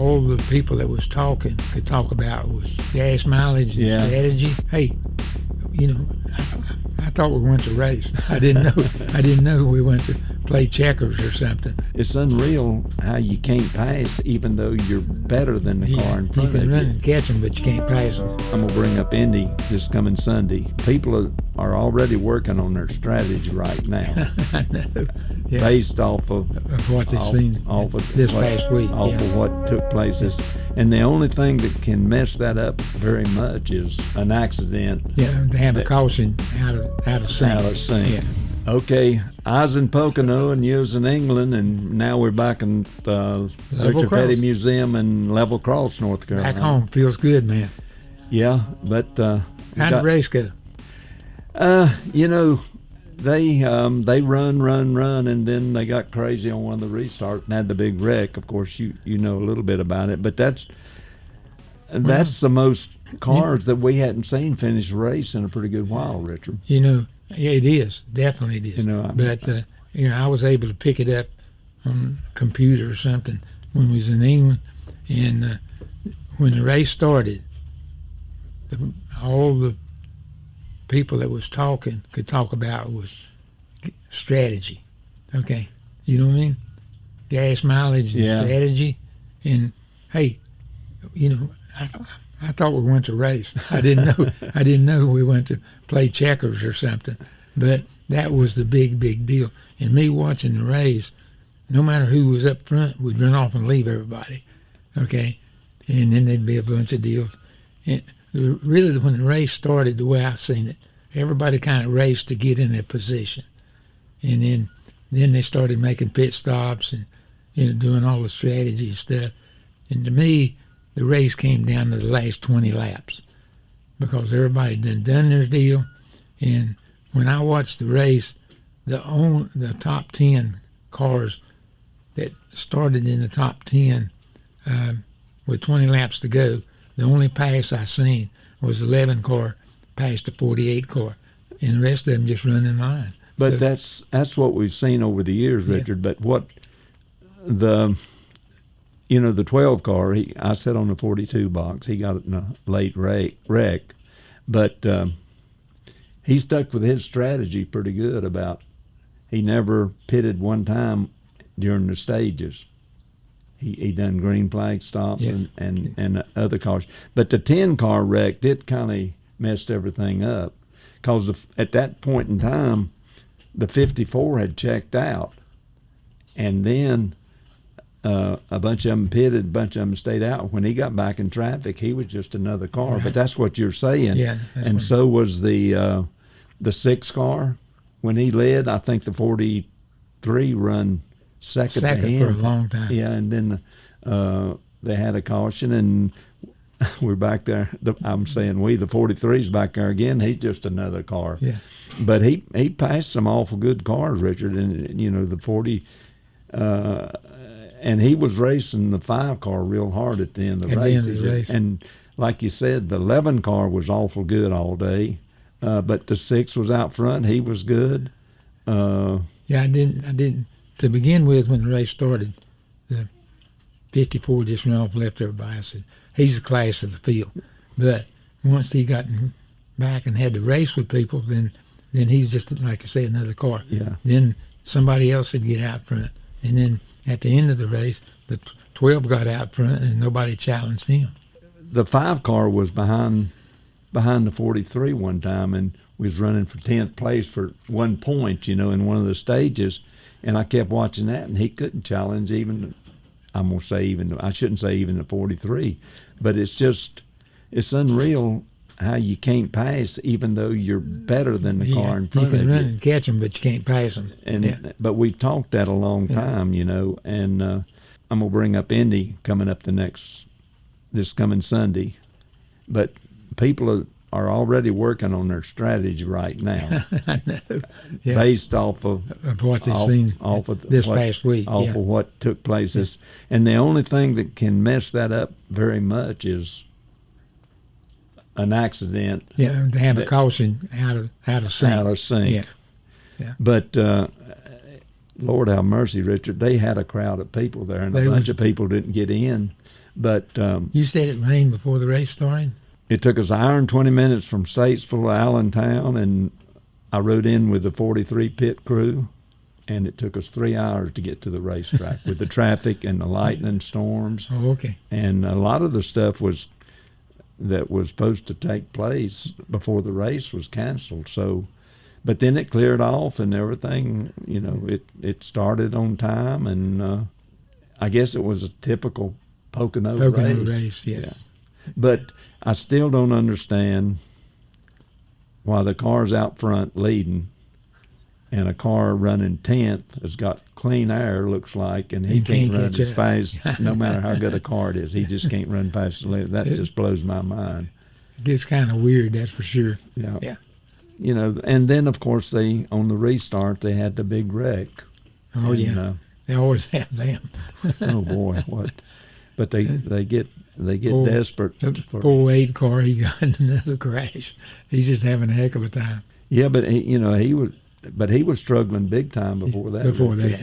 all the people that was talking could talk about was gas mileage and strategy. Hey, you know, I thought we went to race. I didn't know we went to play checkers or something. It's unreal how you can't pass even though you're better than the car in front of you. You can run and catch them, but you can't pass them. I'm going to bring up Indy this coming Sunday. People are already working on their strategy right now. I know. Yeah. Based off of what they've seen this past week. Off of what took place. And the only thing that can mess that up very much is an accident. Yeah, to have a caution out of sync. Out of sync. Yeah. Okay, I was in Pocono and you was in England, and now we're back in Richard Petty Museum in Level Cross, North Carolina. Back home feels good, man. Yeah, but how'd the race go? You know, they run, and then they got crazy on one of the restarts and had the big wreck. Of course, you know a little bit about it, but that's the most cars that we hadn't seen finish a race in a pretty good while, Richard. You know. Yeah, it is. Definitely it is. You know, but I was able to pick it up on a computer or something when we was in England, and when the race started, all the people that was talking could talk about was strategy. Okay, you know what I mean? Gas mileage and strategy, and hey, you know, I thought we went to race. I didn't know we went to play checkers or something. But that was the big deal. And me watching the race, no matter who was up front, would run off and leave everybody. Okay? And then there'd be a bunch of deals. And really, when the race started, the way I seen it, everybody kind of raced to get in their position. And then they started making pit stops and doing all the strategy and stuff. And to me, the race came down to the last 20 laps because everybody done their deal. And when I watched the race, the top 10 cars that started in the top 10 with 20 laps to go, the only pass I seen was 11 car past the 48 car, and the rest of them just run in line. But so, that's what we've seen over the years, Richard. Yeah. But what the 12 car, I sat on the 42 box. He got it in a late wreck. But he stuck with his strategy pretty good about he never pitted one time during the stages. He done green flag stops and other cars. But the 10 car wreck, it kind of messed everything up because at that point in time, the 54 had checked out. And then a bunch of them pitted, a bunch of them stayed out. When he got back in traffic, he was just another car. Right. But that's what you're saying. Yeah. And so was the 6 car. When he led, I think the 43 run second to him. For a long time. Yeah, and then they had a caution, and we're back there. I'm saying the 43's back there again. He's just another car. Yeah. But he passed some awful good cars, Richard, and the 40. And he was racing the 5 car real hard at the end of the race. And like you said, the 11 car was awful good all day. But the 6 was out front. He was good. I didn't. To begin with, when the race started, the 54 just ran off left everybody. I said, he's the class of the field. But once he got back and had to race with people, then he's just, like I say, another car. Yeah. Then somebody else would get out front. And then at the end of the race, the 12 got out front and nobody challenged him. The 5 car was behind the 43 one time and was running for 10th place for 1 point, in one of the stages. And I kept watching that, and he couldn't challenge even, I shouldn't say even the 43. But it's unreal how you can't pass even though you're better than the car in front of you. You can run and catch them, but you can't pass them. But we've talked that a long time, and I'm going to bring up Indy coming up this coming Sunday. But people are already working on their strategy right now. I know. Yeah. Based off of what they've seen this past week. Off of what took place. Yeah. And the only thing that can mess that up very much is an accident. Yeah, to have a caution out of sync. Out of sync. Yeah. But Lord have mercy, Richard. They had a crowd of people there, and a bunch of people didn't get in. But you said it rained before the race started? It took us an hour and 20 minutes from Statesville to Allentown, and I rode in with the 43 pit crew, and it took us 3 hours to get to the racetrack with the traffic and the lightning storms. Oh, okay. And a lot of the stuff that was supposed to take place before the race was canceled. So, but then it cleared off and everything, it started on time, and I guess it was a typical Pocono race, yes. Yeah. But I still don't understand why the cars out front leading and a car running 10th has got clean air, looks like, and he can't run as fast, no matter how good a car it is. He just can't run past the limit. That just blows my mind. It gets kind of weird, that's for sure. Yeah. And then, of course, on the restart, they had the big wreck. Oh, yeah. They always have them. Oh, boy, what? But they get desperate. The poor Wade car, he got in another crash. He's just having a heck of a time. Yeah, but he was struggling big time before that.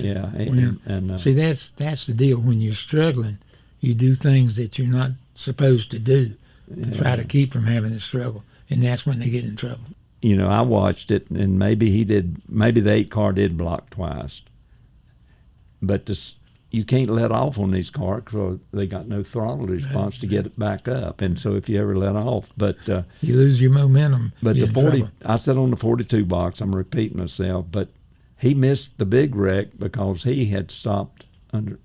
Yeah. See, that's the deal. When you're struggling, you do things that you're not supposed to do to try to keep from having to struggle, and that's when they get in trouble. I watched it, and maybe the 8 car did block twice, but you can't let off on these cars because they got no throttle response to get it back up. And so if you ever let off, but you lose your momentum. But I sat on the 42 box. I'm repeating myself, but he missed the big wreck because he had stopped on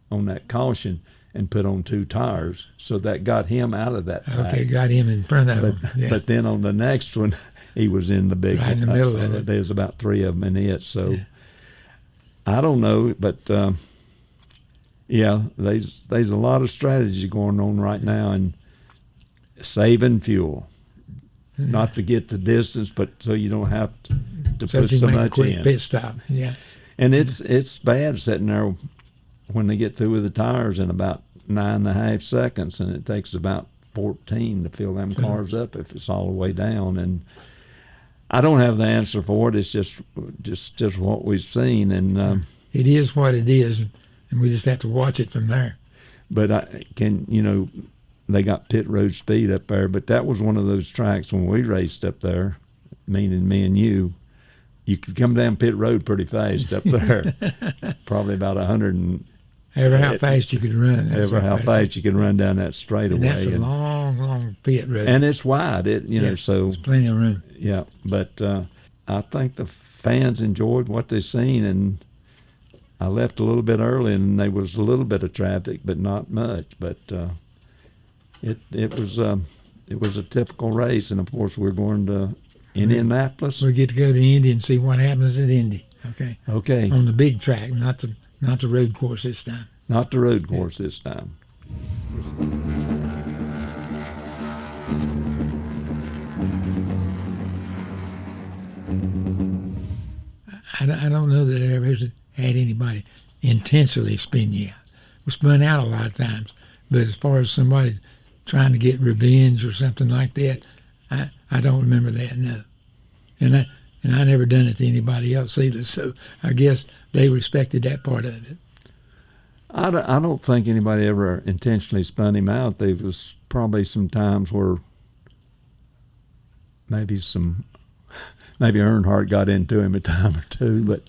that caution and put on 2 tires, so that got him out of that pack. Okay, got him in front of him. Yeah. But then on the next one, he was in the big right in the middle of it. There's about 3 of them in it, so I don't know, but. Yeah, there's a lot of strategy going on right now, and saving fuel, not to get the distance, but so you don't have to put so much in. So you make a quick pit stop. Yeah, and it's bad sitting there when they get through with the tires in about 9.5 seconds, and it takes about 14 to fill them cars up if it's all the way down. And I don't have the answer for it. It's just what we've seen, and it is what it is. And we just have to watch it from there. But they got pit road speed up there. But that was one of those tracks when we raced up there, meaning me and you could come down pit road pretty fast up there, probably about 100 and. Ever how fast you could run. How fast you can run down that straightaway. And that's a long pit road. And it's wide, so. There's plenty of room. Yeah, but I think the fans enjoyed what they seen, and I left a little bit early, and there was a little bit of traffic, but not much. But it was a typical race, and of course we're going to Indianapolis. We get to go to Indy and see what happens at Indy. Okay. Okay. On the big track, not the road course this time. Not the road course this time. I don't know that I ever had anybody intentionally spin you out. We spun out a lot of times, but as far as somebody trying to get revenge or something like that, I don't remember that, no. And I never done it to anybody else either, so I guess they respected that part of it. I don't think anybody ever intentionally spun him out. There was probably some times where maybe Earnhardt got into him a time or two,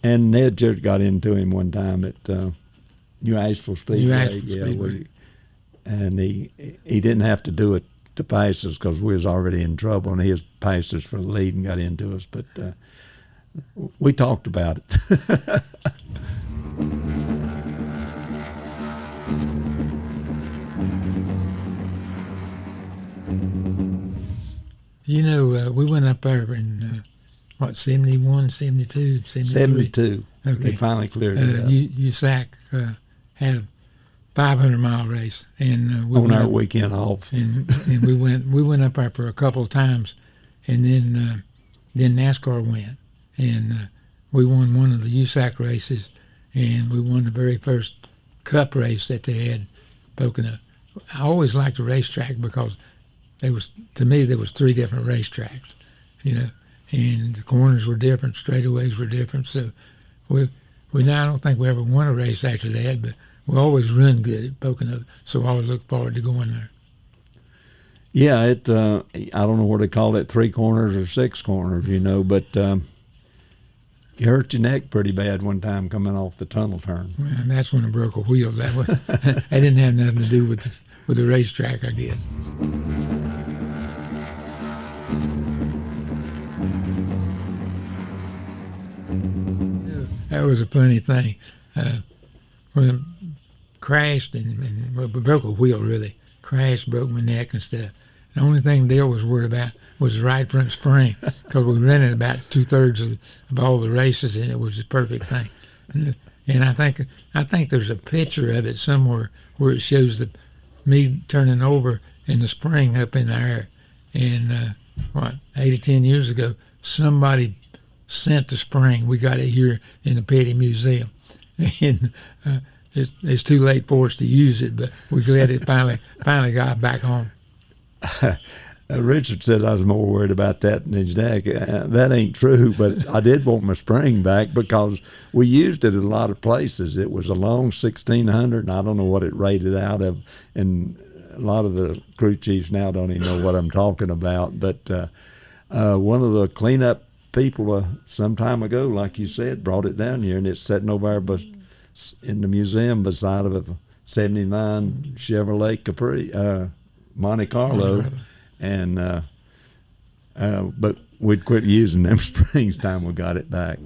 and Ned just got into him one time at New Asheville Speedway. And he didn't have to do it to pass us because we was already in trouble, and he has passed us for the lead and got into us. But we talked about it. We went up there in, 71, 72, 73? 72. Okay. They finally cleared it up. USAC had a 500-mile race. And we on our weekend off. And we went up there for a couple of times, and then NASCAR went. And we won one of the USAC races, and we won the very first Cup race that they had, Pocono. I always liked the racetrack because there was 3 different racetracks, and the corners were different, straightaways were different. So I don't think we ever won a race after that, but we always run good at Pocono, so I always look forward to going there. Yeah, I don't know what they call it, 3 corners or 6 corners, but you hurt your neck pretty bad one time coming off the tunnel turn. Well, and that's when I broke a wheel. That didn't have nothing to do with the racetrack, I guess. That was a funny thing. When I crashed and broke a wheel, really. Crashed, broke my neck and stuff. The only thing Dale was worried about was the right front spring, because we rented about 2/3 of all the races, and it was the perfect thing. And I think there's a picture of it somewhere where it shows me turning over and the spring up in the air. And 8 or 10 years ago, somebody sent the spring. We got it here in the Petty Museum, and it's too late for us to use it, but we're glad it finally got back home. Richard said I was more worried about that than his neck. That ain't true, but I did want my spring back because we used it in a lot of places. It was a long 1600, and I don't know what it rated out of, and a lot of the crew chiefs now don't even know what I'm talking about. But one of the cleanup people some time ago, like you said, brought it down here, and it's sitting over there in the museum beside of a 79 Chevrolet Capri, Monte Carlo. And but we'd quit using them springs time we got it back.